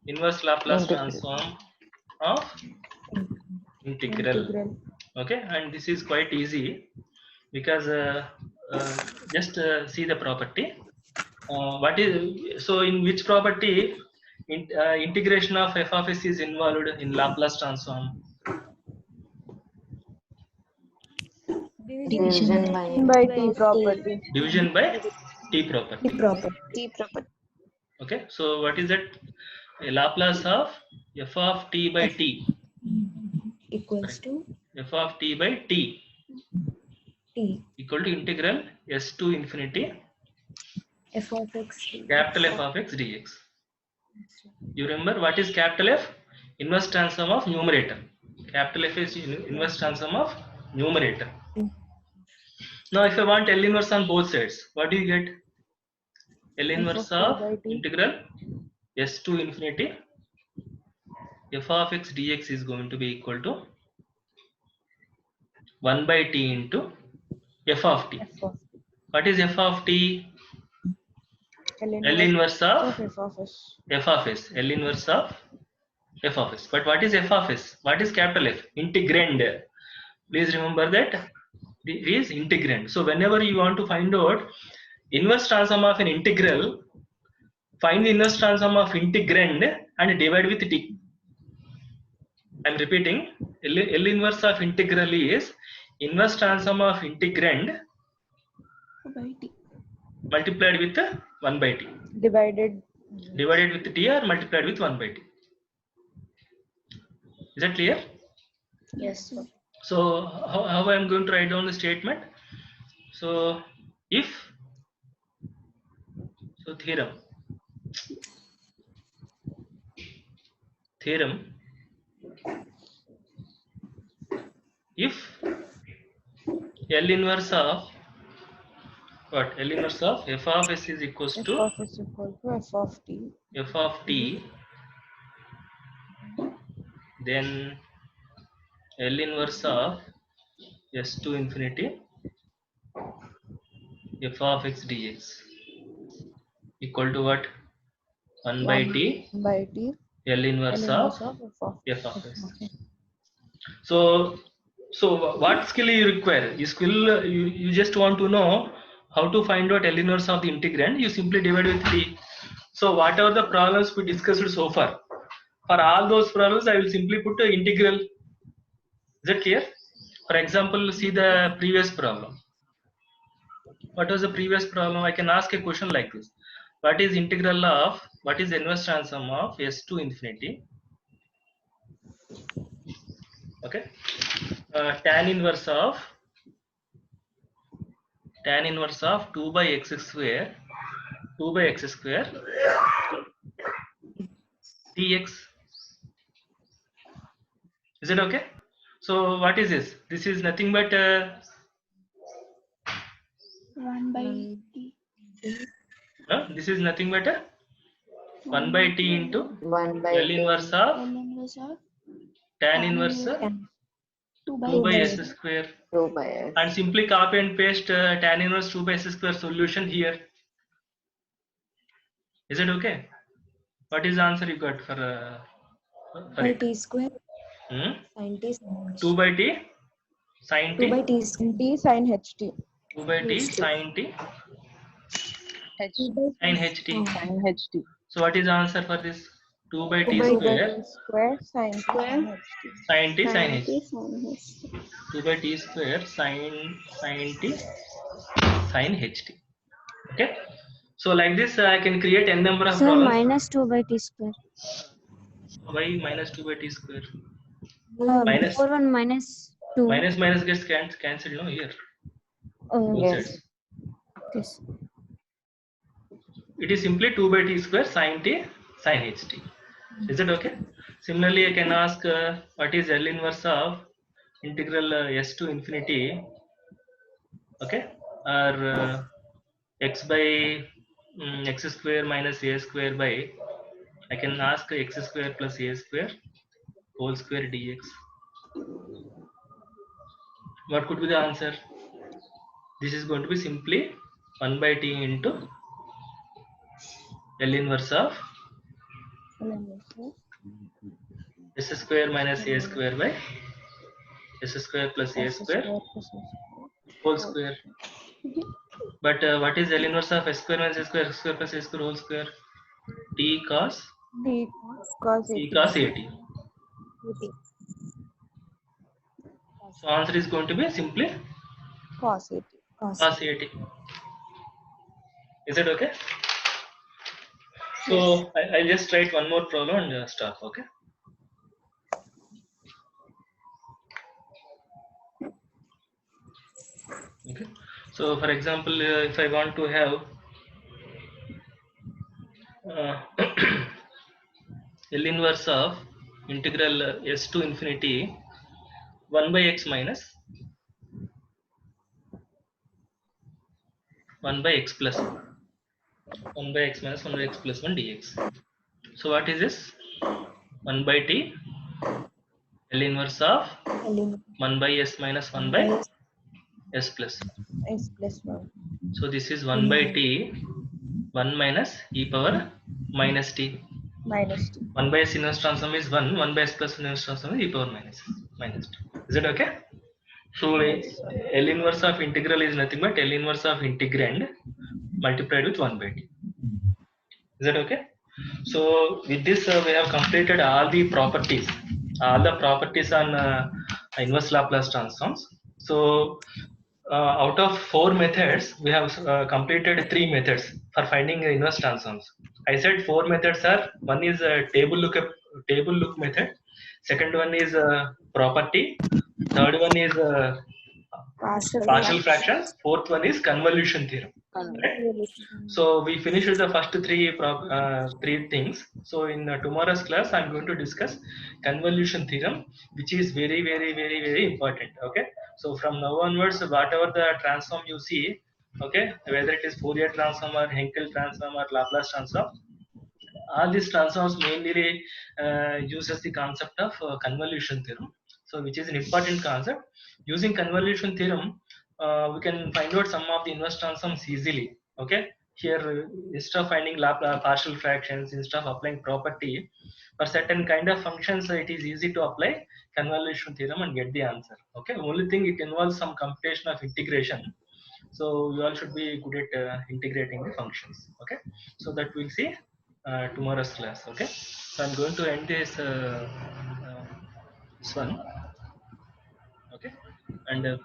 Inverse Laplace transform of integral. Okay, and this is quite easy because just see the property. What is so in which property integration of f of s is involved in Laplace transform? Division by T property. Division by t property. T property. T property. Okay, so what is that? A Laplace of f of t by t Equals to f of t by t T. equal to integral s to infinity F of x. capital F of x dx. You remember what is capital F? Inverse transform of numerator. Capital F is inverse transform of numerator. Now if I want L inverse on both sides, what do you get? L inverse of integral s to infinity f of x dx is going to be equal to 1 by t into f of t. What is f of t? L inverse of F of s. f of s. L inverse of f of s. But what is f of s? What is capital F? Integrand. Please remember that it is integrand. So whenever you want to find out inverse transform of an integral, find the inverse transform of integrand and divide with t. I am repeating. L inverse of integral is inverse transform of integrand By T. multiplied with 1 by t. Divided. Divided with t or multiplied with 1 by t. Is that clear? Yes, sir. So how I am going to write down the statement? So if so theorem if L inverse of what? L inverse of f of s is equals F to of s equal to f of t. f of t, then L inverse of s to infinity f of x dx equal to what? 1 by t By t. L inverse of f f of s. So what skill you require? You just want to know how to find out L inverse of the integrand. You simply divide with t. So whatever the problems we discussed so far, for all those problems I will simply put an integral. Is that clear? For example, see the previous problem. What was the previous problem? I can ask a question like this: what is integral of what is inverse transform of s to infinity? Okay, tan inverse of 2 by x square dx. Is it okay? So what is this? This is nothing but 1 by T. this is nothing but 1 by t into 1 by L inverse of L inverse of tan inverse 2 by 2 by x. s square, 2 by s. and simply copy and paste tan inverse 2 by s square solution here. Is it okay? What is the answer you got for By it? T square. Hmm? Sin T. Sin 2 by t sin 2 by t, T. T sin ht. 2 by t sin t sin ht. Sin ht. So what is the answer for this? 2 by t 2 by square t square sin t sin ht. sin t sin h. Sin H. 2 by t square sin t sin ht. Okay. So like this I can create n number of Sir, problems. minus 2 by t square. Why minus 2 by t square? Minus. Before one minus 2. Minus gets cancelled no here. Both Yes. sides. Yes. It is simply 2 by t square sin t sin ht. Is it okay? Similarly, I can ask what is L inverse of integral s to infinity, okay, or x by x square minus a square by, I can ask x square plus a square whole square dx. What could be the answer? This is going to be simply 1 by t into L inverse of S square minus A square by S square plus A square whole square. But what is L inverse of S square minus A square, S square plus A square whole square? T cos D cos T 80. cos 80. So answer is going to be simply Cos 80. cos 80. Is it okay? So I'll just write one more problem and stop. Okay. Okay. So for example, if I want to have L inverse of integral s to infinity 1 by x minus 1 by x plus 1 by x minus 1 by x plus 1 dx. So what is this? 1 by t L inverse of 1 by s minus 1 by s plus. S plus 1. So this is 1 by t 1 minus e power minus t. Minus T. 1 by s inverse transform is 1, 1 by s plus inverse transform is e power minus t. Is it okay? So L inverse of integral is nothing but L inverse of integrand multiplied with 1 by t. Is that okay? So with this we have completed all the properties on inverse Laplace transforms. So out of 4 methods, we have completed 3 methods for finding inverse transforms. I said 4 methods are, one is a table look method, second one is property, third one is partial fractions, fourth one is convolution theorem. Right? So we finished the first three things. So in tomorrow's class, I'm going to discuss convolution theorem, which is very, very, very, very important. Okay. So from now onwards, whatever the transform you see, okay, whether it is Fourier transform or Henkel transform or Laplace transform, all these transforms mainly uses the concept of convolution theorem. So which is an important concept. Using convolution theorem, we can find out some of the inverse transforms easily. Okay. Here, instead of finding partial fractions, instead of applying property, for certain kind of functions, it is easy to apply convolution theorem and get the answer. Okay. Only thing, it involves some computation of integration. So you all should be good at integrating the functions. Okay. So that we'll see tomorrow's class. Okay. So I'm going to end this one. Okay. And